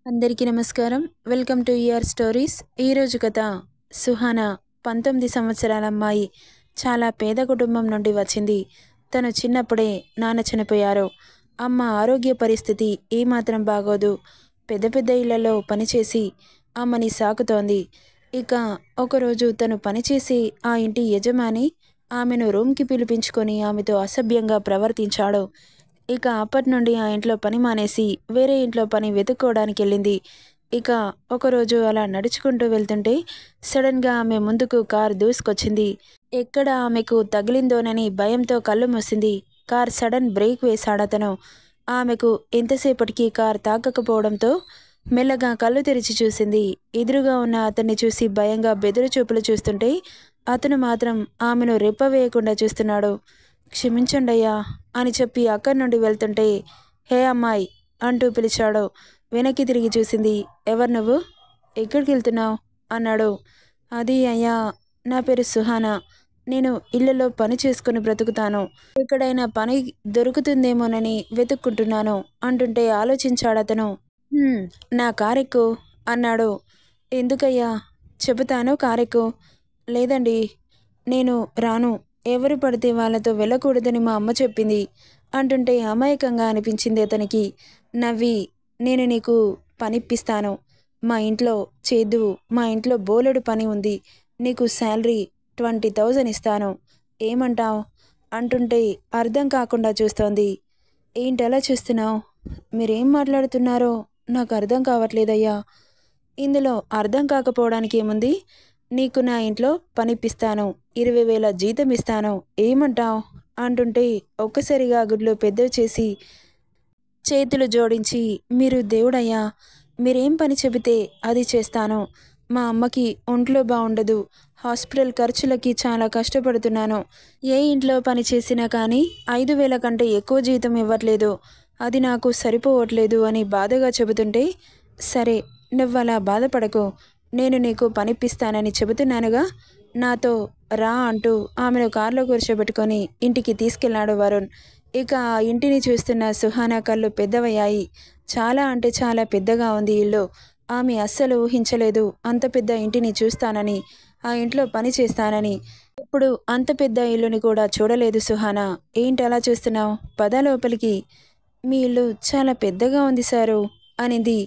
అందరికీ నమస్కారం. Welcome to your stories. ఈరోజు కథ సుహానా 19 సంవత్సరాల అమ్మాయి. చాలా పేద కుటుంబం నుండి వచ్చింది. తను చిన్నప్పుడే నాన్న చనిపోయారు. అమ్మ ఆరోగ్య పరిస్థితి ఏమాత్రం బాగోదు. పెద్ద పెద్ద ఇళ్లలో పనిచేసి అమ్మని సాకుతోంది. ఇక ఒకరోజు తను పనిచేసి ఆ ఇంటి యజమాని ఆమెను రూమ్కి పిలిపించుకొని ఆమెతో అసభ్యంగా ప్రవర్తించాడు. ఇక అప్పటి నుండి ఆ ఇంట్లో పని మానేసి వేరే ఇంట్లో పని వెతుక్కోవడానికి వెళ్ళింది. ఇక ఒకరోజు అలా నడుచుకుంటూ వెళ్తుంటే సడన్గా ఆమె ముందుకు కార్ దూసుకొచ్చింది. ఎక్కడ ఆమెకు తగిలిందోనని భయంతో కళ్ళు మూసింది. కార్ సడన్ బ్రేక్ వేశాడతను. ఆమెకు ఎంతసేపటికి కార్ తాకకపోవడంతో మెల్లగా కళ్ళు తెరిచి చూసింది. ఎదురుగా ఉన్న అతన్ని చూసి భయంగా బెదురు చూపులు చూస్తుంటే అతను మాత్రం ఆమెను రెప్పవేయకుండా చూస్తున్నాడు. క్షమించండయ్యా అని చెప్పి అక్కడి నుండి వెళ్తుంటే హే అమ్మాయి అంటూ పిలిచాడు. వెనక్కి తిరిగి చూసింది. ఎవరు నువ్వు? ఎక్కడికి వెళ్తున్నావు అన్నాడు. అది అయ్యా, నా పేరు సుహానా. నేను ఇళ్లలో పని చేసుకుని బ్రతుకుతాను. ఎక్కడైనా పని దొరుకుతుందేమోనని వెతుక్కుంటున్నాను అంటుంటే ఆలోచించాడతను. నా కారెక్కు అన్నాడు. ఎందుకయ్యా? చెబుతాను, కారెక్కు. లేదండి, నేను రాను. ఎవరు పడితే వాళ్ళతో వెళ్ళకూడదని మా అమ్మ చెప్పింది అంటుంటే అమాయకంగా అనిపించింది అతనికి. నవ్వి, నేను నీకు పనిప్పిస్తాను. మా ఇంట్లో చేద్దువు. మా ఇంట్లో బోలెడు పని ఉంది. నీకు శాలరీ 20,000 ఇస్తాను. ఏమంటావు అంటుంటే అర్థం కాకుండా చూస్తోంది. ఏంటలా చూస్తున్నావు? మీరేం మాట్లాడుతున్నారో నాకు అర్థం కావట్లేదయ్యా. ఇందులో అర్థం కాకపోవడానికి ఏముంది? నీకు నా ఇంట్లో పనిప్పిస్తాను. 20,000 జీతం ఇస్తాను. ఏమంటావు అంటుంటే ఒక్కసారిగా గుడ్లు పెద్దవి చేసి చేతులు జోడించి, మీరు దేవుడయ్యా, మీరేం పని చెబితే అది చేస్తాను. మా అమ్మకి ఒంట్లో బాగుండదు. హాస్పిటల్ ఖర్చులకి చాలా కష్టపడుతున్నాను. ఏ ఇంట్లో పని చేసినా కానీ 5,000 కంటే ఎక్కువ జీతం ఇవ్వట్లేదు. అది నాకు సరిపోవట్లేదు అని బాధగా చెబుతుంటే, సరే నువ్వలా బాధపడకు, నేను నీకు పనిప్పిస్తానని చెబుతున్నానుగా, నాతో రా అంటూ ఆమెను కారులో కూర్చోబెట్టుకొని ఇంటికి తీసుకెళ్లాడు వరుణ్. ఇక ఆ ఇంటిని చూస్తున్న సుహానా కళ్ళు పెద్దవయ్యాయి. చాలా అంటే చాలా పెద్దగా ఉంది ఇల్లు. ఆమె అస్సలు ఊహించలేదు అంత పెద్ద ఇంటిని చూస్తానని, ఆ ఇంట్లో పని చేస్తానని. ఇప్పుడు అంత పెద్ద ఇల్లుని కూడా చూడలేదు సుహానా. ఏంటలా చూస్తున్నావు? పద లోపలికి. మీ ఇల్లు చాలా పెద్దగా ఉంది సారు అనింది.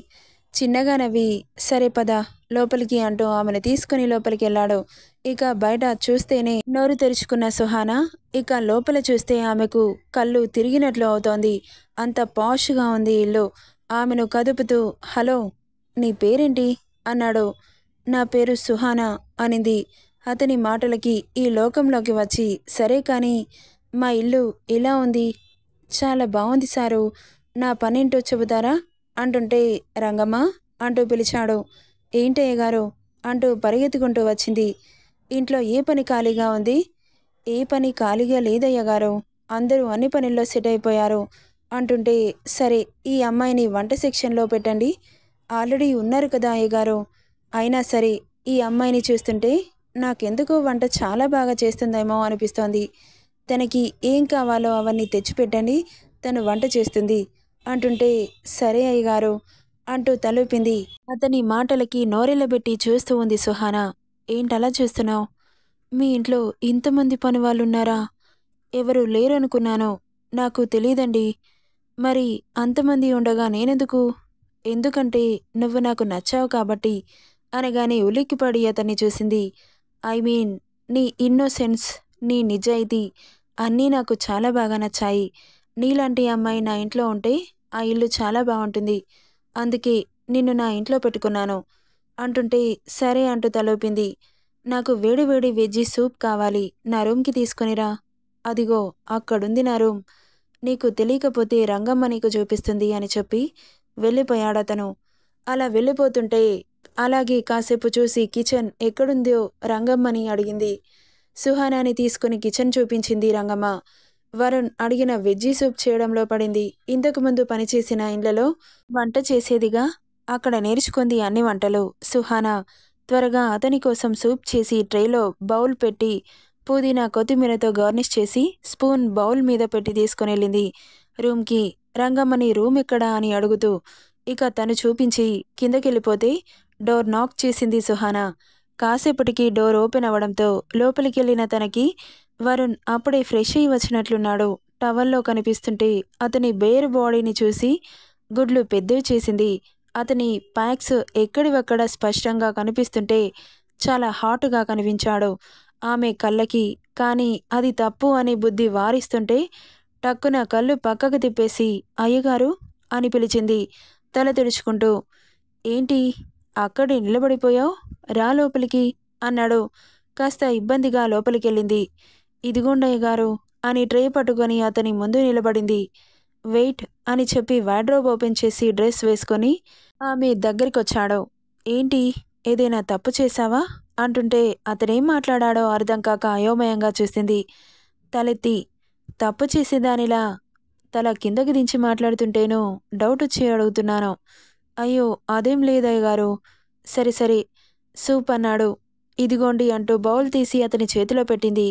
చిన్నగా నవ్వి, సరే పద లోపలికి అంటూ ఆమెను తీసుకుని లోపలికి వెళ్ళాడు. ఇక బయట చూస్తేనే నోరు తెరుచుకున్న సుహానా ఇక లోపల చూస్తే ఆమెకు కళ్ళు తిరిగినట్లు అవుతోంది. అంత పాష్గా ఉంది ఇల్లు. ఆమెను కదుపుతూ, హలో, నీ పేరేంటి అన్నాడు. నా పేరు సుహానా అనింది. అతని మాటలకి ఈ లోకంలోకి వచ్చి, సరే కానీ మా ఇల్లు ఎలా ఉంది? చాలా బాగుంది సారు. నా పనేంటో చెబుతారా అంటుంటే, రంగమ్మ అంటూ పిలిచాడు. ఏంటయ్య గారు అంటూ పరిగెత్తుకుంటూ వచ్చింది. ఇంట్లో ఏ పని ఖాళీగా ఉంది? ఏ పని ఖాళీగా లేదయ్య గారు. అందరూ అన్ని పనుల్లో సెట్ అయిపోయారు అంటుంటే, సరే ఈ అమ్మాయిని వంట సెక్షన్లో పెట్టండి. ఆల్రెడీ ఉన్నారు కదా అయ్యగారు. అయినా సరే ఈ అమ్మాయిని చూస్తుంటే నాకెందుకో వంట చాలా బాగా చేస్తుందేమో అనిపిస్తోంది. తనకి ఏం కావాలో అవన్నీ తెచ్చిపెట్టండి, తను వంట చేస్తుంది అంటుంటే, సరే అయ్యగారు అంటూ తలూపింది. అతని మాటలకి నోరెళ్ళబెట్టి చూస్తూ ఉంది సుహానా. ఏంటలా చూస్తున్నావు? మీ ఇంట్లో ఇంతమంది పనివాళ్ళున్నారా? ఎవరు లేరనుకున్నాను. నాకు తెలీదండి. మరి అంతమంది ఉండగా నేనెందుకు? ఎందుకంటే నువ్వు నాకు నచ్చావు కాబట్టి అనగానే ఉలిక్కిపడి అతన్ని చూసింది. ఐ మీన్, నీ ఇన్నోసెన్స్, నీ నిజాయితీ అన్నీ నాకు చాలా బాగా నచ్చాయి. నీలాంటి అమ్మాయి నా ఇంట్లో ఉంటే ఆ ఇల్లు చాలా బాగుంటుంది. అందుకే నిన్ను నా ఇంట్లో పెట్టుకున్నాను అంటుంటే, సరే అంటూ తలూపింది. నాకు వేడి వేడి వెజ్జీ సూప్ కావాలి. నా రూమ్కి తీసుకునిరా. అదిగో అక్కడుంది నా రూమ్. నీకు తెలియకపోతే రంగమ్మ నీకు చూపిస్తుంది అని చెప్పి వెళ్ళిపోయాడతను. అలా వెళ్ళిపోతుంటే అలాగే కాసేపు చూసి కిచెన్ ఎక్కడుందో రంగమ్మని అడిగింది. సుహానాని తీసుకుని కిచెన్ చూపించింది రంగమ్మ. వరుణ్ అడిగిన వెజ్జీ సూప్ చేయడంలో పడింది. ఇంతకుముందు పనిచేసిన ఇండ్లలో వంట చేసేదిగా, అక్కడ నేర్చుకుంది అన్ని వంటలు. సుహానా త్వరగా అతని కోసం సూప్ చేసి ట్రేలో బౌల్ పెట్టి పుదీనా కొత్తిమీరతో గార్నిష్ చేసి స్పూన్ బౌల్ మీద పెట్టి తీసుకుని వెళ్ళింది రూమ్కి. రంగమ్మని రూమ్ ఎక్కడా అని అడుగుతూ ఇక తను చూపించి కిందకెళ్ళిపోతే డోర్ నాక్ చేసింది సుహానా. కాసేపటికి డోర్ ఓపెన్ అవ్వడంతో లోపలికెళ్ళిన తనకి వరుణ్ అప్పుడే ఫ్రెష్ అయి వచ్చినట్లున్నాడు. టవల్లో కనిపిస్తుంటే అతని బేర్ బాడీని చూసి గుడ్లు పెద్దవి చేసింది. అతని ప్యాక్స్ ఎక్కడివక్కడ స్పష్టంగా కనిపిస్తుంటే చాలా హాటుగా కనిపించాడు ఆమె కళ్ళకి. కానీ అది తప్పు అని బుద్ధి వారిస్తుంటే టక్కున కళ్ళు పక్కకు తిప్పేసి అయ్యగారు అని పిలిచింది తల తుడుచుకుంటూ. ఏంటి అక్కడే నిలబడిపోయావు, రా లోపలికి అన్నాడు. కాస్త ఇబ్బందిగా లోపలికెళ్ళింది. ఇదిగోండయ్యగారు అని ట్రే పట్టుకొని అతని ముందు నిలబడింది. వెయిట్ అని చెప్పి వార్డ్రోబ్ ఓపెన్ చేసి డ్రెస్ వేసుకొని ఆమె దగ్గరికొచ్చాడు. ఏంటి ఏదైనా తప్పు చేశావా అంటుంటే అతనేం మాట్లాడాడో అర్థం కాక అయోమయంగా చూసింది. తలెత్తి తప్పు చేసేదానిలా తల కిందకి దించి మాట్లాడుతుంటేనూ డౌట్ వచ్చి అడుగుతున్నాను. అయ్యో అదేం లేదయ్యగారు. సరే సరే సూప్ అన్నాడు. ఇదిగోండి అంటూ బౌల్ తీసి అతని చేతిలో పెట్టింది.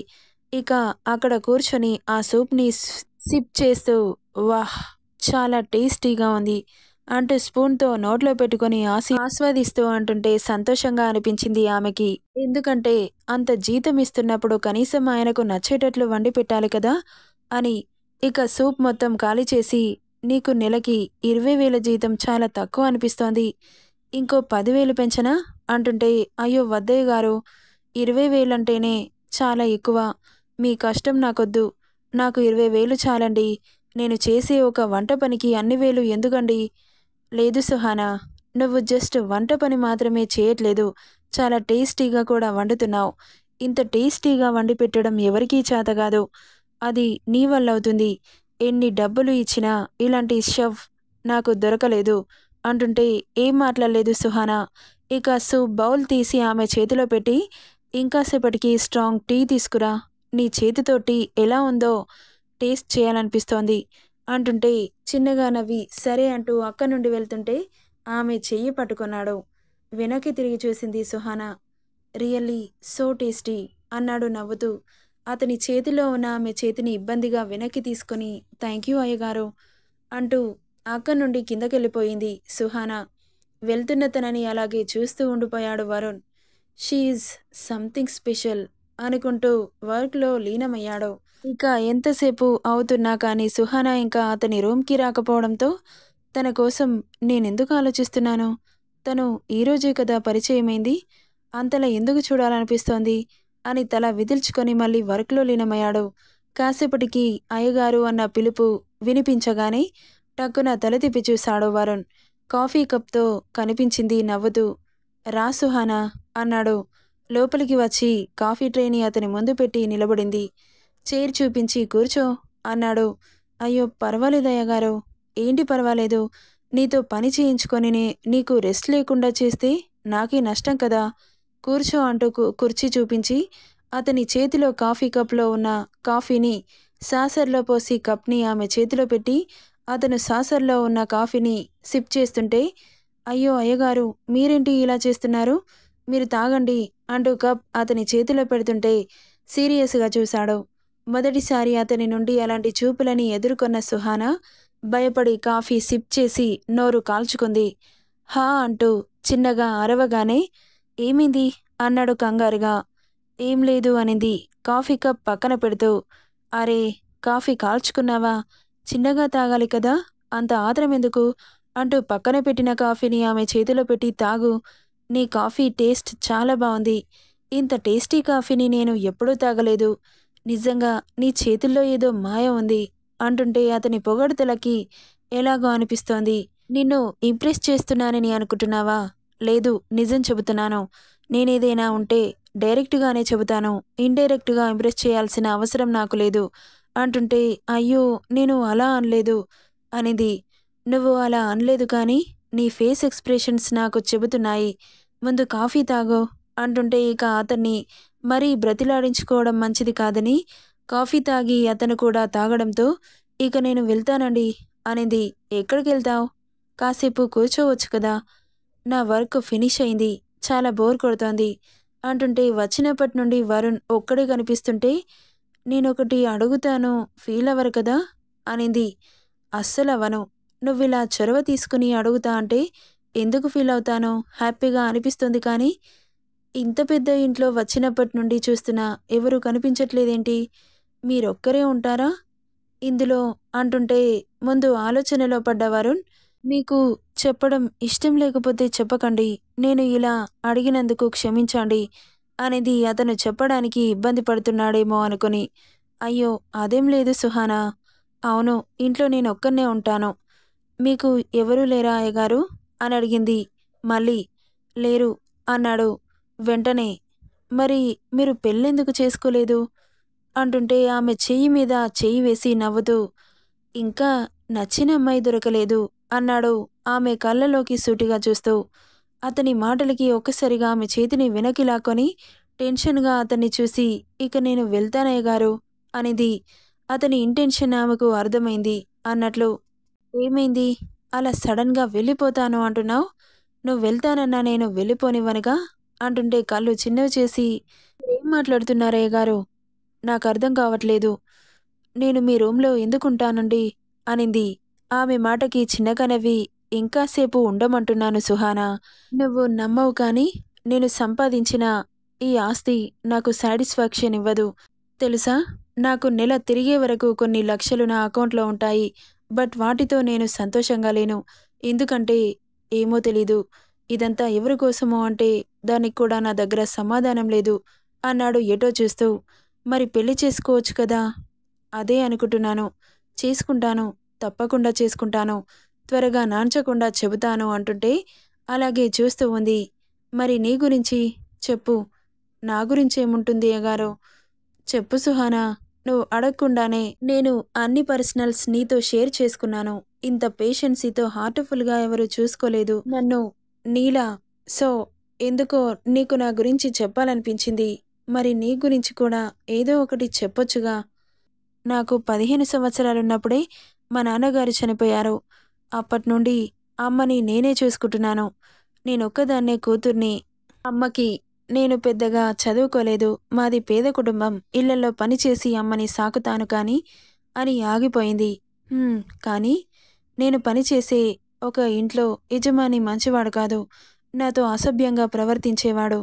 ఇక అక్కడ కూర్చొని ఆ సూప్ని సిప్ చేస్తూ వాహ్ చాలా టేస్టీగా ఉంది అంటూ స్పూన్తో నోట్లో పెట్టుకొని ఆస్వాదిస్తూ అంటుంటే సంతోషంగా అనిపించింది ఆమెకి. ఎందుకంటే అంత జీతం ఇస్తున్నప్పుడు కనీసం ఆయనకు నచ్చేటట్లు వండి పెట్టాలి కదా అని. ఇక సూప్ మొత్తం ఖాళీ చేసి నీకు నెలకి 20,000 జీతం చాలా తక్కువ అనిపిస్తోంది, ఇంకో 10,000 పెంచనా అంటుంటే అయ్యో వద్దయ్య గారు, 20,000 అంటేనే చాలా ఎక్కువ. మీ కష్టం నాకొద్దు, నాకు 20,000 చాలండి. నేను చేసే ఒక వంట పనికి అన్ని వేలు ఎందుకండి? లేదు సుహానా, నువ్వు జస్ట్ వంట పని మాత్రమే చేయట్లేదు, చాలా టేస్టీగా కూడా వండుతున్నావు. ఇంత టేస్టీగా వండి పెట్టడం ఎవరికీ చేత కాదు. అది నీ వల్ల అవుతుంది. ఎన్ని డబ్బులు ఇచ్చినా ఇలాంటి షెఫ్ నాకు దొరకలేదు అంటుంటే ఏం మాట్లాడలేదు సుహానా. ఇక సూప్ బౌల్ తీసి ఆమె చేతిలో పెట్టి ఇంకాసేపటికి స్ట్రాంగ్ టీ తీసుకురా, నీ చేతితో టీ ఎలా ఉందో టేస్ట్ చేయాలనిపిస్తోంది అంటుంటే చిన్నగా నవ్వి సరే అంటూ అక్క నుండి వెళ్తుంటే ఆమె చెయ్యి పట్టుకున్నాడు. వెనక్కి తిరిగి చూసింది సుహానా. రియల్లీ సో టేస్టీ అన్నాడు నవ్వుతూ. అతని చేతిలో ఉన్న ఆమె చేతిని ఇబ్బందిగా వెనక్కి తీసుకుని థ్యాంక్ యూ అయ్యగారు అంటూ అక్కడి నుండి కిందకెళ్ళిపోయింది సుహానా. వెళ్తున్న తనని అలాగే చూస్తూ ఉండిపోయాడు వరుణ్. షీఈజ్ సంథింగ్ స్పెషల్ అనుకుంటూ వర్క్లో లీనమయ్యాడు. ఇక ఎంతసేపు అవుతున్నా కానీ సుహానా ఇంకా అతని రూమ్కి రాకపోవడంతో తన కోసం నేనెందుకు ఆలోచిస్తున్నాను, తను ఈరోజే కదా పరిచయమైంది, అంతలా ఎందుకు చూడాలనిపిస్తోంది అని తల విదిల్చుకొని మళ్ళీ వర్క్లో లీనమయ్యాడు. కాసేపటికి అయ్యగారు అన్న పిలుపు వినిపించగానే టక్కున తల తిప్పి చూశాడు వరుణ్. కాఫీ కప్తో కనిపించింది నవ్వుతూ. రా సుహానా అన్నాడు. లోపలికి వచ్చి కాఫీ ట్రేని అతని ముందు పెట్టి నిలబడింది. చైర్ చూపించి కూర్చో అన్నాడు. అయ్యో పర్వాలేదు అయ్యగారు. ఏంటి పర్వాలేదు, నీతో పని చేయించుకొని నీకు రెస్ట్ లేకుండా చేస్తే నాకే నష్టం కదా, కూర్చో అంటూ కుర్చీ చూపించి అతని చేతిలో కాఫీ కప్లో ఉన్న కాఫీని సాసర్లో పోసి కప్ని ఆమె చేతిలో పెట్టి అతను సాసర్లో ఉన్న కాఫీని సిప్ చేస్తుంటే అయ్యో అయ్యగారు మీరేంటి ఇలా చేస్తున్నారు, మీరు తాగండి అంటూ కప్ అతని చేతిలో పెడుతుంటే సీరియస్గా చూశాడు. మొదటిసారి అతని నుండి అలాంటి చూపులని ఎదుర్కొన్న సుహానా భయపడి కాఫీ సిప్ చేసి నోరు కాల్చుకుంది. హా అంటూ చిన్నగా అరవగానే ఏమైంది అన్నాడు కంగారుగా. ఏం లేదు అనింది కాఫీ కప్ పక్కన పెడుతూ. అరే కాఫీ కాల్చుకున్నావా, చిన్నగా తాగాలి కదా, అంత ఆత్రం ఎందుకు అంటూ పక్కన పెట్టిన కాఫీని ఆమె చేతిలో పెట్టి తాగు, నీ కాఫీ టేస్ట్ చాలా బాగుంది, ఇంత టేస్టీ కాఫీని నేను ఎప్పుడూ తాగలేదు, నిజంగా నీ చేతుల్లో ఏదో మాయ ఉంది అంటుంటే అతని పొగడుతలకి ఎలాగో అనిపిస్తోంది. నిన్ను ఇంప్రెస్ చేస్తున్నానని అనుకుంటున్నావా? లేదు నిజం చెబుతున్నాను, నేనేదైనా ఉంటే డైరెక్ట్గానే చెబుతాను, ఇండైరెక్ట్గా ఇంప్రెస్ చేయాల్సిన అవసరం నాకు లేదు అంటుంటే అయ్యో నేను అలా అనలేదు అనింది. నువ్వు అలా అనలేదు కానీ నీ ఫేస్ ఎక్స్ప్రెషన్స్ నాకు చెబుతున్నాయి, ముందు కాఫీ తాగో అంటుంటే ఇక అతన్ని మరీ బ్రతిలాడించుకోవడం మంచిది కాదని కాఫీ తాగి అతను కూడా తాగడంతో ఇక నేను వెళ్తానండి అనింది. ఎక్కడికి వెళ్తావు, కాసేపు కూర్చోవచ్చు కదా, నా వర్క్ ఫినిష్ అయింది, చాలా బోర్ కొడుతోంది అంటుంటే వచ్చినప్పటి నుండి వరుణ్ ఒక్కడే కనిపిస్తుంటే నేనొకటి అడుగుతాను ఫీల్ అవ్వరు కదా అనింది. అస్సలు అవ్వను, నువ్విలా చొరవ తీసుకుని అడుగుతా అంటే ఎందుకు ఫీల్ అవుతానో హ్యాపీగా అనిపిస్తుంది, కానీ ఇంత పెద్ద ఇంట్లో వచ్చినప్పటి నుండి చూస్తున్నా ఎవరు కనిపించట్లేదేంటి? మీరొక్కరే ఉంటారా ఇందులో అంటుంటే ముందు ఆలోచనలో పడ్డ వరుణ్, మీకు చెప్పడం ఇష్టం లేకపోతే చెప్పకండి. నేను ఇలా అడిగినందుకు క్షమించండి అనేది అతను చెప్పడానికి ఇబ్బంది పడుతున్నాడేమో అనుకుని, అయ్యో అదేం లేదు సుహానా. అవును, ఇంట్లో నేనొక్కన్నే ఉంటాను. మీకు ఎవరూ లేరా అయ్యగారు అని అడిగింది. మళ్ళీ లేరు అన్నాడు వెంటనే. మరి మీరు పెళ్ళెందుకు చేసుకోలేదు అంటుంటే ఆమె చెయ్యి మీద చెయ్యి వేసి నవ్వుతూ, ఇంకా నచ్చిన అమ్మాయి దొరకలేదు అన్నాడు ఆమె కళ్ళలోకి సూటిగా చూస్తూ. అతని మాటలకి ఒక్కసారిగా ఆమె చేతిని వెనక్కి లాక్కొని టెన్షన్గా అతన్ని చూసి, ఇక నేను వెళ్తానయ్య గారు అనిది. అతని ఇంటెన్షన్ ఆమెకు అర్థమైంది అన్నట్లు. ఏమైంది అలా సడన్గా వెళ్ళిపోతాను అంటున్నావు? నువ్వు వెళ్తానన్నా నేను వెళ్ళిపోనివ్వనుగా అంటుంటే కళ్ళు చిన్నవి చేసి, ఏం మాట్లాడుతున్నారయ్య గారు, నాకు అర్థం కావట్లేదు. నేను మీ రూమ్లో ఎందుకుంటానండి అనింది. ఆమె మాటకి చిన్నగా నవ్వి, ఇంకాసేపు ఉండమంటున్నాను సుహానా. నువ్వు నమ్మవు కానీ నేను సంపాదించిన ఈ ఆస్తి నాకు సాటిస్ఫాక్షన్ ఇవ్వదు తెలుసా? నాకు నెల తిరిగే వరకు కొన్ని లక్షలు నా అకౌంట్లో ఉంటాయి. బట్ వాటితో నేను సంతోషంగా లేను. ఎందుకంటే ఏమో తెలీదు. ఇదంతా ఎవరి కోసమో అంటే దానికి కూడా నా దగ్గర సమాధానం లేదు అన్నాడు ఎటో చూస్తూ. మరి పెళ్లి చేసుకోవచ్చు కదా? అదే అనుకుంటున్నాను. చేసుకుంటాను, తప్పకుండా చేసుకుంటాను. త్వరగా నాంచకుండా చెబుతాను అంటుంటే అలాగే చూస్తూ ఉంది. మరి నీ గురించి చెప్పు. నా గురించేముంటుంది అయ్యగారు? చెప్పు సుహానా. నువ్వు అడగకుండానే నేను అన్ని పర్సనల్స్ నీతో షేర్ చేసుకున్నాను. ఇంత పేషెన్సీతో హార్ట్ఫుల్గా ఎవరు చూసుకోలేదు నన్ను నీలా. సో ఎందుకో నీకు నా గురించి చెప్పాలనిపించింది. మరి నీ గురించి కూడా ఏదో ఒకటి చెప్పొచ్చుగా. నాకు 15 సంవత్సరాలున్నప్పుడే మా నాన్నగారు చనిపోయారు. అప్పట్నుండి అమ్మని నేనే చూసుకుంటున్నాను. నేనొక్కదాన్నే కూతుర్ని. అమ్మకి నేను పెద్దగా చదువుకోలేదు. మాది పేద కుటుంబం. ఇళ్లలో పనిచేసి అమ్మని సాకుతాను కానీ అని ఆగిపోయింది. కానీ నేను పనిచేసే ఒక ఇంట్లో యజమాని మంచివాడు కాదు. నాతో అసభ్యంగా ప్రవర్తించేవాడు.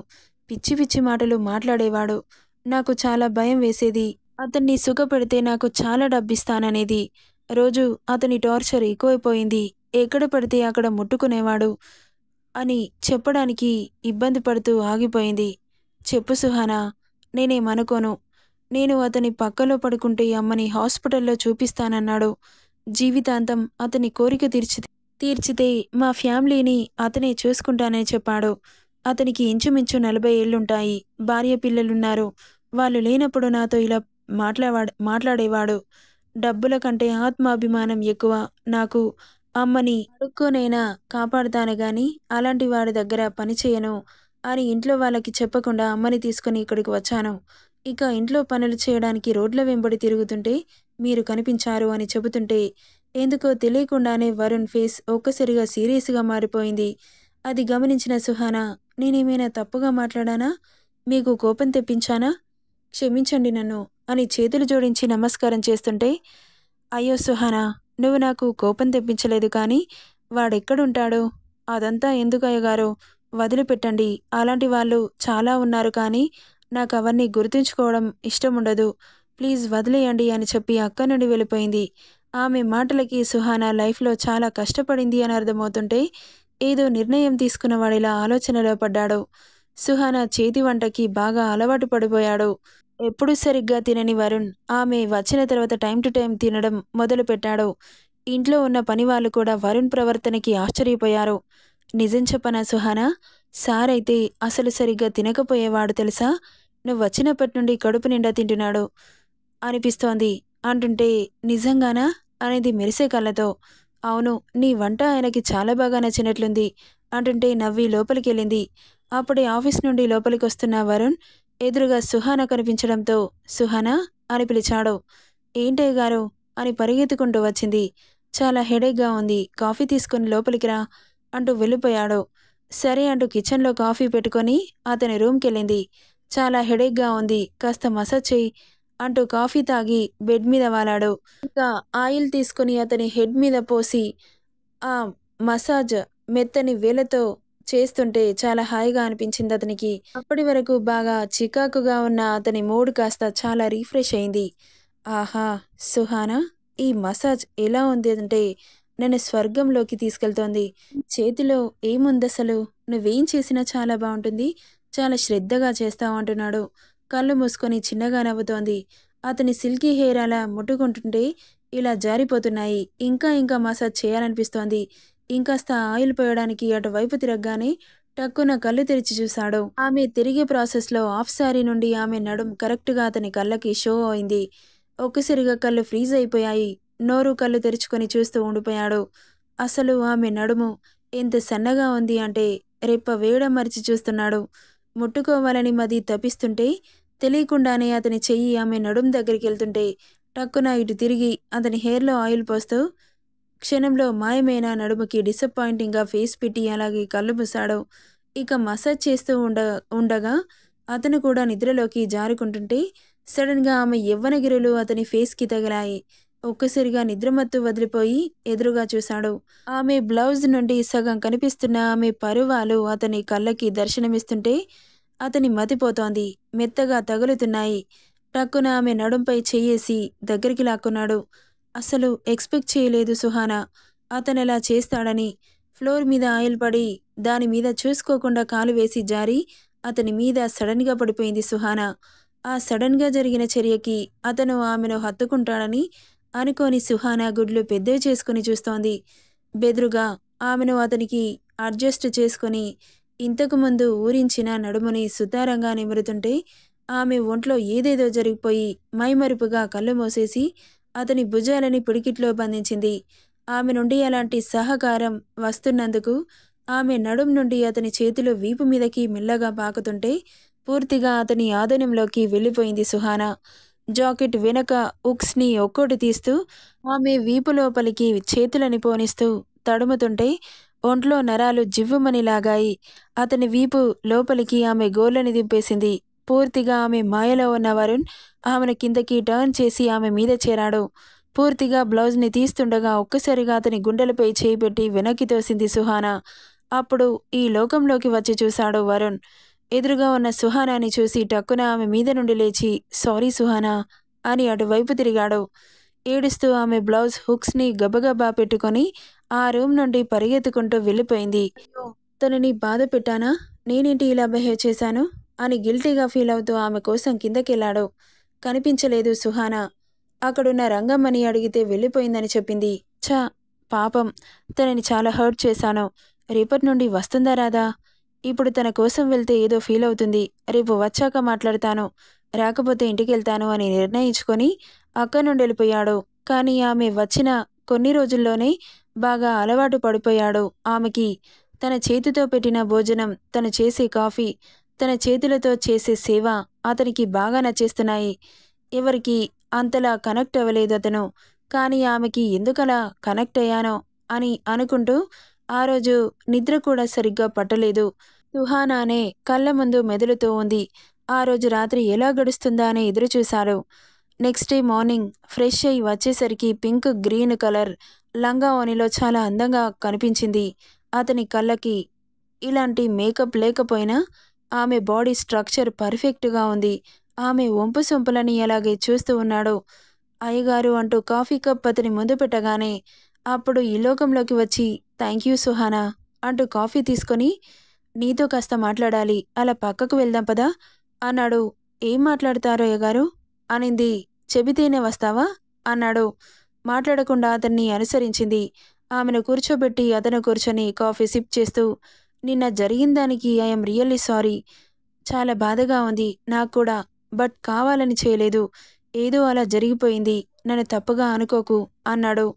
పిచ్చి పిచ్చి మాటలు మాట్లాడేవాడు. నాకు చాలా భయం వేసేది. అతన్ని సుఖపెడితే నాకు చాలా డబ్బిస్తాననేది. రోజు అతని టార్చర్ ఎక్కువైపోయింది. ఎక్కడ పడితే అక్కడ ముట్టుకునేవాడు అని చెప్పడానికి ఇబ్బంది పడుతూ ఆగిపోయింది. చెప్పు సుహానా, నేనేమనుకోను. నేను అతని పక్కలో పడుకుంటే అమ్మని హాస్పిటల్లో చూపిస్తానన్నాడు. జీవితాంతం అతని కోరిక తీర్చితే మా ఫ్యామిలీని అతనే చూసుకుంటానని చెప్పాడు. అతనికి ఇంచుమించు 40 ఏళ్లుంటాయి. భార్య పిల్లలున్నారు. వాళ్ళు లేనప్పుడు నాతో ఇలా మాట్లాడేవాడు. డబ్బుల కంటే ఆత్మాభిమానం ఎక్కువ నాకు. అమ్మని అడుక్కోనైనా కాపాడుతాను గాని అలాంటి వాడి దగ్గర పనిచేయను అని ఇంట్లో వాళ్ళకి చెప్పకుండా అమ్మని తీసుకుని ఇక్కడికి వచ్చాను. ఇక ఇంట్లో పనులు చేయడానికి రోడ్ల వెంబడి తిరుగుతుంటే మీరు కనిపించారు అని చెబుతుంటే ఎందుకో తెలియకుండానే వరుణ్ ఫేస్ ఒక్కసారిగా సీరియస్గా మారిపోయింది. అది గమనించిన సుహానా, నేనేమైనా తప్పుగా మాట్లాడానా? మీకు కోపం తెప్పించానా? క్షమించండి నన్ను అని చేతులు జోడించి నమస్కారం చేస్తుంటే, అయ్యో సుహానా, నువ్వు నాకు కోపం తెప్పించలేదు కానీ వాడెక్కడుంటాడు? అదంతా ఎందుకు అయ్యగారు? వదిలిపెట్టండి. అలాంటి వాళ్ళు చాలా ఉన్నారు కానీ నాకు అవన్నీ గుర్తుంచుకోవడం ఇష్టముండదు. ప్లీజ్ వదిలేయండి అని చెప్పి అక్కడి నుండి వెళ్ళిపోయింది. ఆమె మాటలకి సుహానా లైఫ్లో చాలా కష్టపడింది అని అర్థమవుతుంటే ఏదో నిర్ణయం తీసుకున్నవాడిలా ఆలోచనలో పడ్డాడు. సుహానా చేతి వంటకి బాగా అలవాటు పడిపోయాడు. ఎప్పుడూ సరిగ్గా తినని వరుణ్ ఆమె వచ్చిన తర్వాత టైం టు టైం తినడం మొదలుపెట్టాడు. ఇంట్లో ఉన్న పనివాళ్ళు కూడా వరుణ్ ప్రవర్తనకి ఆశ్చర్యపోయారు. నిజం చెప్పనా సుహానా, సార్ అయితే అసలు సరిగ్గా తినకపోయేవాడు తెలుసా? నువ్వు వచ్చినప్పటి నుండి కడుపు నిండా తింటున్నాడు అనిపిస్తోంది అంటుంటే, నిజంగానా అనేది మెరిసే కళ్ళతో. అవును, నీ వంట ఆయనకి చాలా బాగా నచ్చినట్లుంది అంటుంటే నవ్వి లోపలికెళ్ళింది. అప్పుడే ఆఫీస్ నుండి లోపలికి వస్తున్న వరుణ్ ఎదురుగా సుహానా కనిపించడంతో సుహానా అని పిలిచాడు. ఏంటయ్య గారు అని పరిగెత్తుకుంటూ వచ్చింది. చాలా హెడేక్గా ఉంది, కాఫీ తీసుకొని లోపలికి రా అంటూ వెళ్ళిపోయాడు. సరే అంటూ కిచెన్లో కాఫీ పెట్టుకొని అతని రూమ్కెళ్ళింది. చాలా హెడేక్గా ఉంది, కాస్త మసాజ్ చెయ్యి అంటూ కాఫీ తాగి బెడ్ మీద వాలాడు. ఇంకా ఆయిల్ తీసుకుని అతని హెడ్ మీద పోసి ఆ మసాజ్ మెత్తని వేళ్ళతో చేస్తుంటే చాలా హాయిగా అనిపించింది అతనికి. అప్పటి వరకు బాగా చికాకుగా ఉన్న అతని మూడ్ కాస్త చాలా రిఫ్రెష్ అయింది. ఆహా! సుహానా, ఈ మసాజ్ ఎలా ఉంది అంటే నన్ను స్వర్గంలోకి తీసుకెళ్తోంది. చేతిలో ఏముందసలు? నువ్వేం చేసినా చాలా బావుంటుంది. చాలా శ్రద్ధగా చేస్తావు అంటున్నాడు. కళ్ళు మూసుకొని చిన్నగా నవ్వుతోంది. అతని సిల్కీ హెయిర్ అలా ముట్టుకుంటుంటే ఇలా జారిపోతున్నాయి. ఇంకా ఇంకా మసాజ్ చేయాలనిపిస్తోంది. ఇంకాస్త ఆయిల్ పోయడానికి అటువైపు తిరగగానే టక్కున కళ్ళు తెరిచి చూశాడు. ఆమె తిరిగే ప్రాసెస్‌లో హాఫ్ సారీ నుండి ఆమె నడుం కరెక్ట్‌గా అతని కళ్ళకి షో అయింది. ఒక్కసారిగా కళ్ళు ఫ్రీజ్ అయిపోయాయి. నోరు కళ్ళు తెరుచుకొని చూస్తూ ఉండిపోయాడు. అసలు ఆమె నడుము ఎంత సన్నగా ఉంది అంటే రెప్ప వేయడం మరిచి చూస్తున్నాడు. ముట్టుకోవాలని మది తపిస్తుంటే తెలియకుండానే అతని చెయ్యి ఆమె నడుం దగ్గరికెళ్తుంటే టక్కున ఇటు తిరిగి అతని హెయిర్‌లో ఆయిల్ పోస్తూ క్షణంలో మాయమైన నడుముకి డిసప్పాయింటింగ్‌గా ఫేస్ పెట్టి అలాగే కళ్ళు మూశాడు. ఇక మసాజ్ చేస్తూ ఉండగా అతను కూడా నిద్రలోకి జారుకుంటుంటే సడన్‌గా ఆమె యవ్వనగిరులు అతని ఫేస్‌కి తగిలాయి. ఒక్కసారిగా నిద్రమత్తు వదిలిపోయి ఎదురుగా చూశాడు. ఆమె బ్లౌజ్ నుండి సగం కనిపిస్తున్న ఆమె పరువాలు అతని కళ్ళకి దర్శనమిస్తుంటే అతని మతిపోతోంది. మెత్తగా తగులుతున్నాయి. టక్కున ఆమె నడుంపై చెయ్యేసి దగ్గరికి లాక్కున్నాడు. అసలు ఎక్స్‌పెక్ట్ చేయలేదు సుహానా అతనలా చేస్తాడని. ఫ్లోర్ మీద ఆయిల్ పడి దాని మీద చూసుకోకుండా కాలు వేసి జారి అతని మీద సడన్‌గా పడిపోయింది సుహానా. ఆ సడన్‌గా జరిగిన చర్యకి అతను ఆమెను హత్తుకుంటాడని అనుకోని సుహానా గుడ్లు పెద్దవి చేసుకుని చూస్తోంది. బెదురుగా ఆమెను అతనికి అడ్జస్ట్ చేసుకొని ఇంతకుముందు ఊరించిన నడుముని సుతారంగా నిమురుతుంటే ఆమె ఒంట్లో ఏదేదో జరిగిపోయి మైమరుపుగా కళ్ళు మూసేసి అతని భుజాలని పిడికిట్లో బంధించింది. ఆమె నుండి అలాంటి సహకారం వస్తున్నందుకు ఆమె నడుం నుండి అతని చేతులు వీపు మీదకి మెల్లగా పాకుతుంటే పూర్తిగా అతని ఆధీనంలోకి వెళ్ళిపోయింది సుహానా. జాకెట్ వెనక ఉక్స్‌ని ఒక్కోటి తీస్తూ ఆమె వీపు లోపలికి చేతులని పోనిస్తూ తడుముతుంటే ఒంట్లో నరాలు జివ్వుమని లాగాయి. అతని వీపు లోపలికి ఆమె గోళ్ళని దింపేసింది. పూర్తిగా ఆమె మాయలో ఉన్న వరుణ్ ఆమెను కిందకి టర్న్ చేసి ఆమె మీద చేరాడు. పూర్తిగా బ్లౌజ్‌ని తీస్తుండగా ఒక్కసారిగా అతని గుండెలపై చేయి పెట్టి వెనక్కి తోసింది సుహానా. అప్పుడు ఈ లోకంలోకి వచ్చి చూశాడు వరుణ్. ఎదురుగా ఉన్న సుహానాని చూసి టక్కున ఆమె మీద నుండి లేచి సారీ సుహానా అని అటువైపు తిరిగాడు. ఏడుస్తూ ఆమె బ్లౌజ్ హుక్స్‌ని గబగబా పెట్టుకొని ఆ రూమ్ నుండి పరిగెత్తుకుంటూ వెళ్ళిపోయింది. అయ్యో! తనని బాధ పెట్టానా? నేనేంటి ఇలా బిహేవ్ చేశాను? అని గిల్టీగా ఫీల్ అవుతూ ఆమె కోసం కిందకెళ్ళాడు. కనిపించలేదు సుహానా. అక్కడున్న రంగమ్మని అడిగితే వెళ్ళిపోయిందని చెప్పింది. ఛ! పాపం. తనని చాలా హర్ట్ చేశాను. రేపటి నుండి వస్తుందా రాదా? ఇప్పుడు తన కోసం వెళ్తే ఏదో ఫీల్ అవుతుంది. రేపు వచ్చాక మాట్లాడతాను. రాకపోతే ఇంటికెళ్తాను అని నిర్ణయించుకొని అక్కడి నుండి వెళ్ళిపోయాడు. కానీ ఆమె వచ్చిన కొన్ని రోజుల్లోనే బాగా అలవాటు పడిపోయాడు ఆమెకి. తన చేతితో పెట్టిన భోజనం, తను చేసే కాఫీ, తన చేతులతో చేసే సేవ అతనికి బాగా నచ్చేస్తున్నాయి. ఎవరికి అంతలా కనెక్ట్ అవ్వలేదు అతను. కానీ ఆమెకి ఎందుకలా కనెక్ట్ అయ్యానో అని అనుకుంటూ ఆ రోజు నిద్ర కూడా సరిగ్గా పట్టలేదు. సుహానానే కళ్ళ ముందు మెదులుతూ ఉంది. ఆ రోజు రాత్రి ఎలా గడుస్తుందా అని ఎదురుచూశాడు. నెక్స్ట్ డే మార్నింగ్ ఫ్రెష్ అయి వచ్చేసరికి పింక్ గ్రీన్ కలర్ లంగా ఓణిలో చాలా అందంగా కనిపించింది. అతని కళ్ళకి ఇలాంటి మేకప్ లేకపోయినా ఆమె బాడీ స్ట్రక్చర్ పర్ఫెక్ట్‌గా ఉంది. ఆమె ఒంపు సొంపులని అలాగే చూస్తూ ఉన్నాడు. అయ్యగారు అంటూ కాఫీ కప్ అతని ముందు పెట్టగానే అప్పుడు ఈ లోకంలోకి వచ్చి థ్యాంక్ యూ సుహానా అంటూ కాఫీ తీసుకొని నీతో కాస్త మాట్లాడాలి. అలా పక్కకు వెళ్దాం పదా అన్నాడు. ఏం మాట్లాడతారు అయ్యగారు అనింది. చెబితేనే వస్తావా అన్నాడు. మాట్లాడకుండా అతన్ని అనుసరించింది. ఆమెను కూర్చోబెట్టి అతను కూర్చొని కాఫీ సిప్ చేస్తూ నిన్న జరిగిన దానికి ఐఎమ్ రియల్లీ సారీ. చాలా బాధగా ఉంది నాకు కూడా. బట్ కావాలని చేయలేదు. ఏదో అలా జరిగిపోయింది. నన్ను తప్పుగా అనుకోకు అన్నాడు.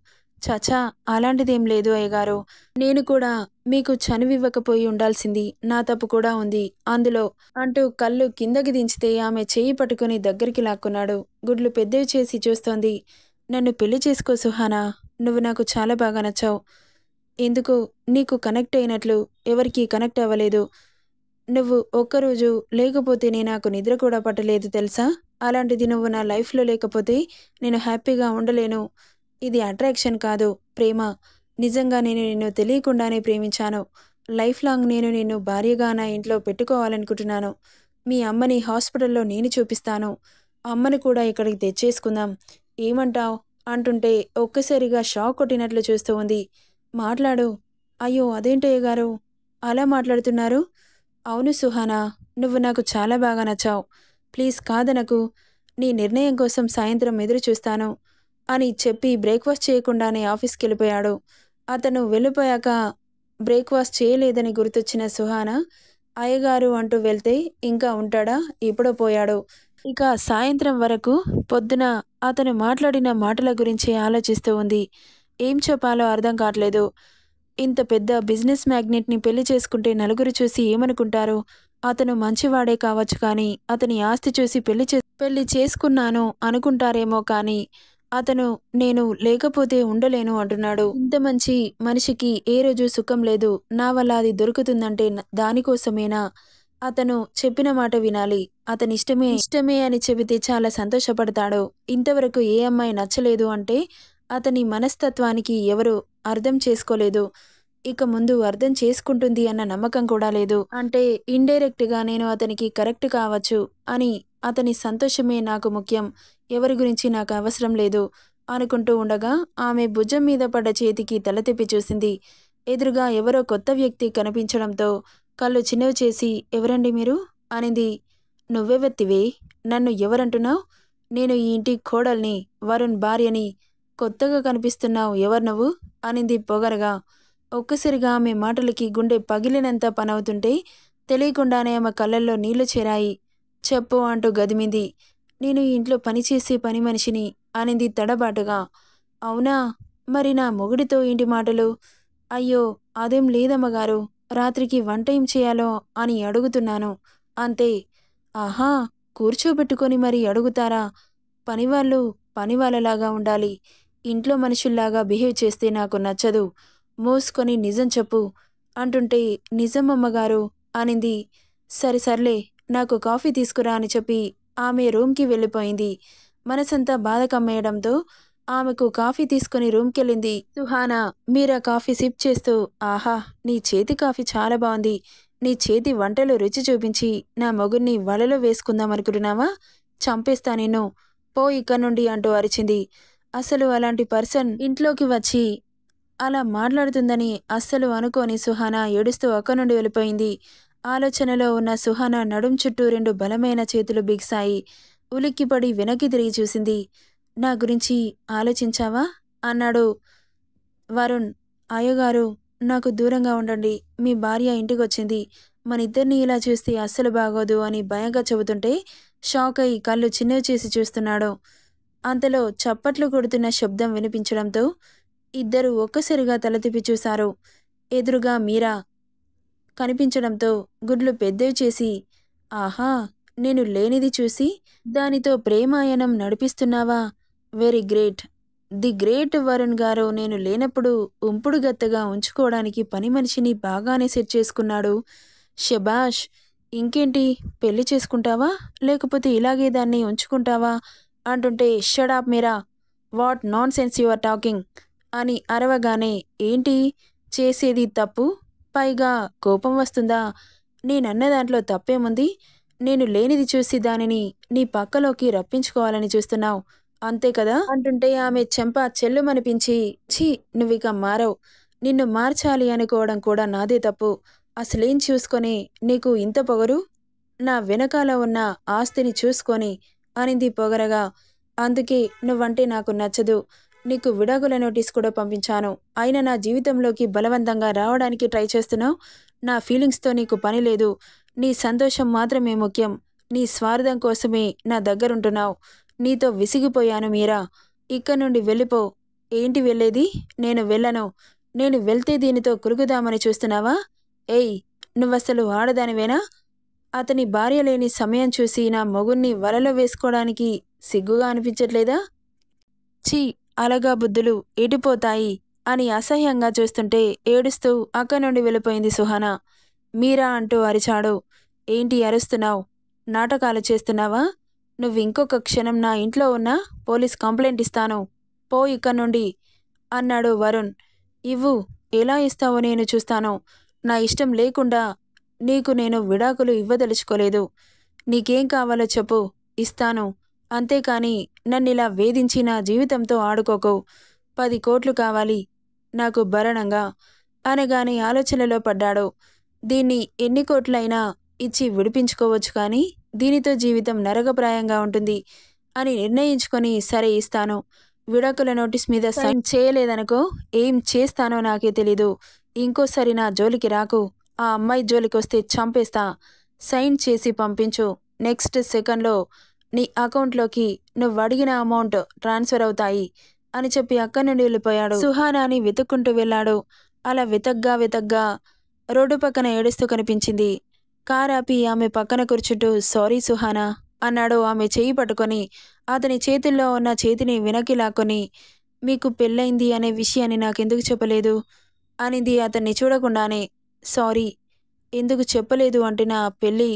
చచా! అలాంటిదేం లేదు అయ్యగారు. నేను కూడా మీకు చనువివ్వకపోయి ఉండాల్సింది. నా తప్పు కూడా ఉంది అందులో అంటూ కళ్ళు కిందకి దించితే ఆమె చెయ్యి పట్టుకుని దగ్గరికి లాక్కున్నాడు. గుడ్లు పెద్దవి చేసి చూస్తోంది. నన్ను పెళ్లి చేసుకో సుహానా. నువ్వు నాకు చాలా బాగా నచ్చావు. ఎందుకు నీకు కనెక్ట్ అయినట్లు ఎవరికీ కనెక్ట్ అవ్వలేదు. నువ్వు ఒక్కరోజు లేకపోతేనే నాకు నిద్ర కూడా పట్టలేదు తెలుసా? అలాంటిది నువ్వు నా లైఫ్‌లో లేకపోతే నేను హ్యాపీగా ఉండలేను. ఇది అట్రాక్షన్ కాదు, ప్రేమ. నిజంగా నేను నిన్ను తెలియకుండానే ప్రేమించాను. లైఫ్ లాంగ్ నేను నిన్ను భార్యగా నా ఇంట్లో పెట్టుకోవాలనుకుంటున్నాను. మీ అమ్మని హాస్పిటల్‌లో నేను చూపిస్తాను. అమ్మని కూడా ఇక్కడికి తెచ్చేసుకుందాం. ఏమంటావ్? అంటుంటే ఒక్కసారిగా షాక్ కొట్టినట్లు చూస్తూ ఉంది. మాట్లాడు. అయ్యో! అదేంటయ్య గారు అలా మాట్లాడుతున్నారు? అవును సుహానా, నువ్వు నాకు చాలా బాగా నచ్చావు. ప్లీజ్ కాదనకు. నీ నిర్ణయం కోసం సాయంత్రం ఎదురు చూస్తాను అని చెప్పి బ్రేక్‌ఫాస్ట్ చేయకుండానే ఆఫీస్‌కెళ్ళిపోయాడు. అతను వెళ్ళిపోయాక బ్రేక్‌ఫాస్ట్ చేయలేదని గుర్తొచ్చిన సుహానా, అయ్యగారు అంటూ వెళ్తే ఇంకా ఉంటాడా? ఎప్పుడో పోయాడు. ఇక సాయంత్రం వరకు పొద్దున అతను మాట్లాడిన మాటల గురించి ఆలోచిస్తూ ఉంది. ఏం చెప్పాలో అర్థం కాట్లేదు. ఇంత పెద్ద బిజినెస్ మ్యాగ్నెట్‌ని పెళ్లి చేసుకుంటే నలుగురు చూసి ఏమనుకుంటారు? అతను మంచివాడే కావచ్చు కానీ, అతని ఆస్తి చూసి పెళ్లి చేసుకున్నాను అనుకుంటారేమో కానీ, అతను నేను లేకపోతే ఉండలేను అంటున్నాడు. ఇంత మంచి మనిషికి ఏ రోజు సుఖం లేదు. నా వల్ల అది దొరుకుతుందంటే దానికోసమేనా? అతను చెప్పిన మాట వినాలి. ఇష్టమే అని చెబితే చాలా సంతోషపడతాడు. ఇంతవరకు ఏ అమ్మాయి నచ్చలేదు అంటే అతని మనస్తత్వానికి ఎవరు అర్థం చేసుకోలేదు. ఇక ముందు అర్థం చేసుకుంటుంది అన్న నమ్మకం కూడా లేదు. అంటే ఇండైరెక్ట్‌గా నేను అతనికి కరెక్ట్ కావచ్చు అని అతని సంతోషమే నాకు ముఖ్యం. ఎవరి గురించి నాకు అవసరం లేదు అనుకుంటూ ఉండగా ఆమె భుజం మీద పడ్డ చేతికి తల తిప్పి చూసింది. ఎదురుగా ఎవరో కొత్త వ్యక్తి కనిపించడంతో కళ్ళు చిన్నవి చేసి ఎవరండి మీరు? అనింది. నువ్వెవత్తివే? నన్ను ఎవరంటున్నావు? నేను ఈ ఇంటి కోడల్ని, వరుణ్ భార్యని. కొత్తగా కనిపిస్తున్నావు ఎవరు నువ్వు? అనింది పొగరగా. ఒక్కసారిగా ఆమె మాటలకి గుండె పగిలినంత పనవుతుంటే తెలియకుండానే ఆమె కళ్ళల్లో నీళ్లు చేరాయి. చెప్పు అంటూ గదిమింది. నేను ఈ ఇంట్లో పనిచేసే పని మనిషిని అనింది తడబాటుగా. అవునా? మరి నా మొగుడితో ఏంటి మాటలు? అయ్యో అదేం లేదమ్మగారు. రాత్రికి వంట ఏం చేయాలో అని అడుగుతున్నాను అంతే. ఆహా, కూర్చోబెట్టుకొని మరి అడుగుతారా? పనివాళ్ళు పనివాళ్ళలాగా ఉండాలి. ఇంట్లో మనుషుల్లాగా బిహేవ్ చేస్తే నాకు నచ్చదు. మూసుకొని నిజం చెప్పు అంటుంటే నిజం అమ్మగారు అనింది. సర్లే నాకు కాఫీ తీసుకురా అని చెప్పి ఆమె రూమ్‌కి వెళ్ళిపోయింది. మనసంతా బాధ కమ్మేయడంతో ఆమెకు కాఫీ తీసుకుని రూమ్‌కెళ్ళింది సుహానా. మీరా కాఫీ సిప్ చేస్తూ ఆహా, నీ చేతి కాఫీ చాలా బావుంది. నీ చేతి వంటలు రుచి చూపించి నా మొగుణ్ణి వలలో వేసుకుందామనుకుంటున్నావా? చంపేస్తా నిన్ను. పో ఇక్కడి నుండి అంటూ అరిచింది. అసలు అలాంటి పర్సన్ ఇంట్లోకి వచ్చి అలా మాట్లాడుతుందని అస్సలు అనుకోని సుహానా ఏడుస్తూ అక్కడి నుండి వెళ్ళిపోయింది. ఆలోచనలో ఉన్న సుహానా నడుం చుట్టూ 2 బలమైన చేతులు బిగిశాయి. ఉలిక్కిపడి వెనక్కి తిరిగి చూసింది. నా గురించి ఆలోచించావా? అన్నాడు వరుణ్. అయ్యగారు, నాకు దూరంగా ఉండండి. మీ భార్య ఇంటికొచ్చింది. మనిద్దరిని ఇలా చూస్తే అస్సలు బాగోదు అని భయంగా చెబుతుంటే షాక్ అయి కళ్ళు చిన్నవి చేసి చూస్తున్నాడు. అంతలో చప్పట్లు కొడుతున్న శబ్దం వినిపించడంతో ఇద్దరూ ఒక్కసారిగా తల తిప్పి చూశారు. ఎదురుగా మీరా కనిపించడంతో గుడ్లు పెద్దవి చేసి ఆహా, నేను లేనిది చూసి దానితో ప్రేమాయణం నడిపిస్తున్నావా? Very great. The great Varun గారు నేను లేనప్పుడు ఉంపుడు గత్తగా ఉంచుకోవడానికి పని మనిషిని బాగానే సెట్ చేసుకున్నాడు. శభాష్. ఇంకేంటి, పెళ్లి చేసుకుంటావా? లేకపోతే ఇలాగే దాన్ని ఉంచుకుంటావా? అంటుంటే shut up Meera. What nonsense you are talking అని అరవగానే ఏంటి చేసేది తప్పు? పైగా కోపం వస్తుందా? నేనన్న దాంట్లో తప్పేముంది? నేను లేనిది చూసి దానిని నీ పక్కలోకి రప్పించుకోవాలని చూస్తున్నావు అంతే కదా అంటుంటే ఆమె చెంప చెల్లుమనిపించి ఛీ, నువ్విక మారవు. నిన్ను మార్చాలి అనుకోవడం కూడా నాదే తప్పు. అసలేం చూసుకొని నీకు ఇంత పొగరు? నా వెనకాల ఉన్న ఆస్తిని చూసుకొని అనింది పొగరగా. అందుకే నువ్వంటే నాకు నచ్చదు. నీకు విడాకుల నోటీస్ కూడా పంపించాను. అయినా నా జీవితంలోకి బలవంతంగా రావడానికి ట్రై చేస్తున్నావు. నా ఫీలింగ్స్తో నీకు పని లేదు. నీ సంతోషం మాత్రమే ముఖ్యం. నీ స్వార్థం కోసమే నా దగ్గరుంటున్నావు. నీతో విసిగిపోయాను మీరా. ఇక్కడి నుండి వెళ్ళిపో. ఏంటి వెళ్ళేది? నేను వెళ్ళను. నేను వెళ్తే దీనితో కులుకుదామని చూస్తున్నావా? ఏయ్, నువ్వసలు ఆడదానివేనా? అతని భార్య లేని సమయం చూసి నా మొగుణ్ణి వలలో వేసుకోవడానికి సిగ్గుగా అనిపించట్లేదా? ఛీ, అలగా బుద్ధులు ఎటుపోతాయి అని అసహ్యంగా చూస్తుంటే ఏడుస్తూ అక్కడి నుండి వెళ్ళిపోయింది సుహానా. మీరా అంటూ అరిచాడు. ఏంటి అరుస్తున్నావు? నాటకాలు చేస్తున్నావా? నువ్వింకొక క్షణం నా ఇంట్లో ఉన్నా పోలీస్ కంప్లైంట్ ఇస్తాను. పో ఇక్కడి నుండి అన్నాడు వరుణ్. ఇవ్వు. ఎలా ఇస్తావో నేను చూస్తాను. నా ఇష్టం లేకుండా నీకు నేను విడాకులు ఇవ్వదలుచుకోలేదు. నీకేం కావాలో చెప్పు, ఇస్తాను. అంతేకాని నన్నిలా వేధించి నా జీవితంతో ఆడుకోకు. 10 కోట్లు కావాలి నాకు భరణంగా అనగానే ఆలోచనలో పడ్డాడు. దీన్ని ఎన్ని కోట్లైనా ఇచ్చి విడిపించుకోవచ్చు, కానీ దీనితో జీవితం నరకప్రాయంగా ఉంటుంది అని నిర్ణయించుకొని సరే ఇస్తాను. విడాకుల నోటీస్ మీద సైన్ చేయలేదనుకో, ఏం చేస్తానో నాకే తెలీదు. ఇంకోసారి నా జోలికి రాకు. ఆ అమ్మాయి జోలికొస్తే చంపేస్తా. సైన్ చేసి పంపించు. నెక్స్ట్ సెకండ్లో నీ అకౌంట్లోకి నువ్వు అడిగిన అమౌంట్ ట్రాన్స్ఫర్ అవుతాయి అని చెప్పి అక్కడి నుండి వెళ్ళిపోయాడు. సుహానాని వెతుక్కుంటూ వెళ్ళాడు. అలా వెతగ్గా రోడ్డు పక్కన ఏడుస్తూ కనిపించింది. కార్ ఆపి ఆమె పక్కన కూర్చుంటూ సారీ సుహానా అన్నాడు ఆమె చేయి పట్టుకొని. అతని చేతుల్లో ఉన్న చేతిని వెనక్కి లాక్కొని, మీకు పెళ్ళైంది అనే విషయాన్ని నాకెందుకు చెప్పలేదు అనింది అతన్ని చూడకుండానే. సారీ, ఎందుకు చెప్పలేదు అంటే నా పెళ్ళి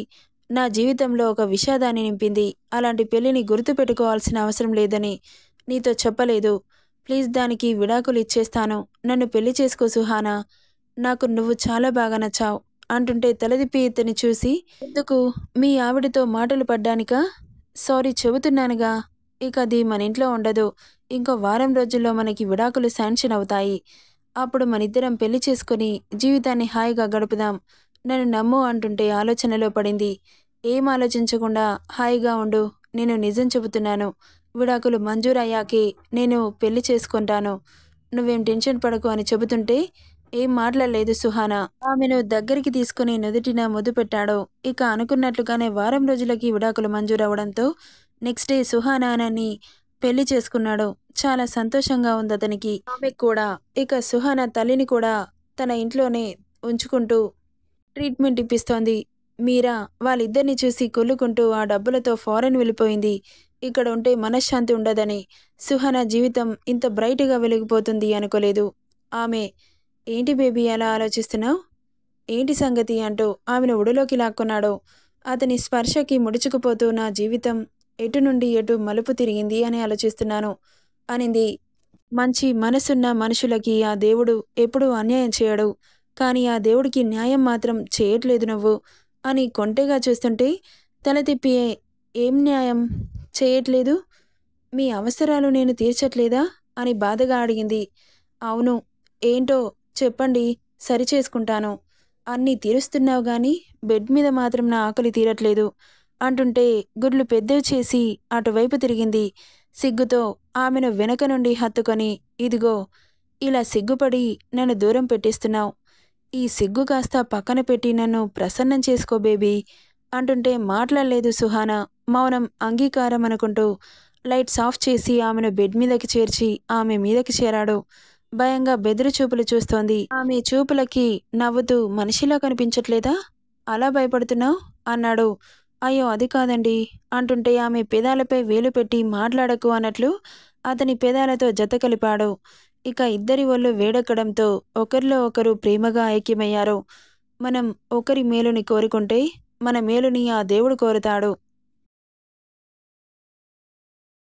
నా జీవితంలో ఒక విషాదాన్ని నింపింది. అలాంటి పెళ్ళిని గుర్తుపెట్టుకోవాల్సిన అవసరం లేదని నీతో చెప్పలేదు. ప్లీజ్ దానికి విడాకులు ఇచ్చేస్తాను. నన్ను పెళ్లి చేసుకో సుహానా. నాకు నువ్వు చాలా బాగా నచ్చావు అంటుంటే తలదిప్పి ఇతన్ని చూసి, ఎందుకు మీ ఆవిడతో మాటలు పడ్డానికా? సారీ చెబుతున్నానుగా. ఇక అది మన ఇంట్లో ఉండదు. ఇంకో వారం రోజుల్లో మనకి విడాకులు శాంక్షన్ అవుతాయి. అప్పుడు మనిద్దరం పెళ్లి చేసుకుని జీవితాన్ని హాయిగా గడుపుదాం. నన్ను నమ్ము అంటుంటే ఆలోచనలో పడింది. ఏం ఆలోచించకుండా హాయిగా ఉండు. నేను నిజం చెబుతున్నాను. విడాకులు మంజూరయ్యాకే నేను పెళ్లి చేసుకుంటాను. నువ్వేం టెన్షన్ పడకు అని చెబుతుంటే ఏం మాట్లాడలేదు సుహానా. ఆమెను దగ్గరికి తీసుకుని నుదుటిన ముద్దు పెట్టాడు. ఇక అనుకున్నట్లుగానే వారం రోజులకి విడాకులు మంజూరవడంతో నెక్స్ట్ డే సుహానాని పెళ్లి చేసుకున్నాడు. చాలా సంతోషంగా ఉంది అతనికి, ఆమె కూడా. ఇక సుహానా తల్లిని కూడా తన ఇంట్లోనే ఉంచుకుంటూ ట్రీట్మెంట్ ఇప్పిస్తోంది. మీరా వాళ్ళిద్దరిని చూసి కుళ్ళుకుంటూ ఆ డబ్బులతో ఫారెన్ వెళ్ళిపోయింది. ఇక్కడ ఉంటే మనశ్శాంతి ఉండదని, సుహానా జీవితం ఇంత బ్రైట్గా వెలిగిపోతుంది అనుకోలేదు ఆమె. ఏంటి బేబీ అలా ఆలోచిస్తున్నావు? ఏంటి సంగతి అంటూ ఆమెను ఒడిలోకి లాక్కున్నాడు. అతని స్పర్శకి ముడుచుకుపోతూ నా జీవితం ఎటు నుండి ఎటు మలుపు తిరిగింది అని ఆలోచిస్తున్నాను అనింది. మంచి మనసున్న మనుషులకి ఆ దేవుడు ఎప్పుడూ అన్యాయం చేయడు, కానీ ఆ దేవుడికి న్యాయం మాత్రం చేయట్లేదు నువ్వు అని కొంటెగా చూస్తుంటే తల తిప్పి, ఏం న్యాయం చేయట్లేదు? మీ అవసరాలు నేను తీర్చట్లేదా అని బాధగా అడిగింది. అవును, ఏంటో చెప్పండి, సరిచేసుకుంటాను. అన్నీ తీరుస్తున్నావు గాని బెడ్ మీద మాత్రం నా ఆకలి తీరట్లేదు అంటుంటే గుడ్లు పెద్దవి చేసి అటువైపు తిరిగింది. సిగ్గుతో ఆమెను వెనక నుండి హత్తుకొని, ఇదిగో ఇలా సిగ్గుపడి నన్ను దూరం పెట్టేస్తున్నావు. ఈ సిగ్గు కాస్త పక్కన పెట్టి నన్ను ప్రసన్నం చేసుకో బేబీ అంటుంటే మాట్లాడలేదు సుహానా. మౌనం అంగీకారం అనుకుంటూ లైట్స్ ఆఫ్ చేసి ఆమెను బెడ్ మీదకి చేర్చి ఆమె మీదకి చేరాడు. భయంగా బెదురు చూపులు చూస్తోంది. ఆమె చూపులకి నవ్వుతూ, మనిషిలా కనిపించట్లేదా? అలా భయపడుతున్నావు అన్నాడు. అయ్యో అది కాదండి అంటుంటే ఆమె పెదాలపై వేలు పెట్టి మాట్లాడకు అన్నట్లు అతని పెదాలతో జత కలిపాడు. ఇక ఇద్దరి ఒళ్ళు వేడెక్కడంతో ఒకరిలో ఒకరు ప్రేమగా ఐక్యమయ్యారు. మనం ఒకరి మేలుని కోరుకుంటే మన మేలుని ఆ దేవుడు కోరుతాడు.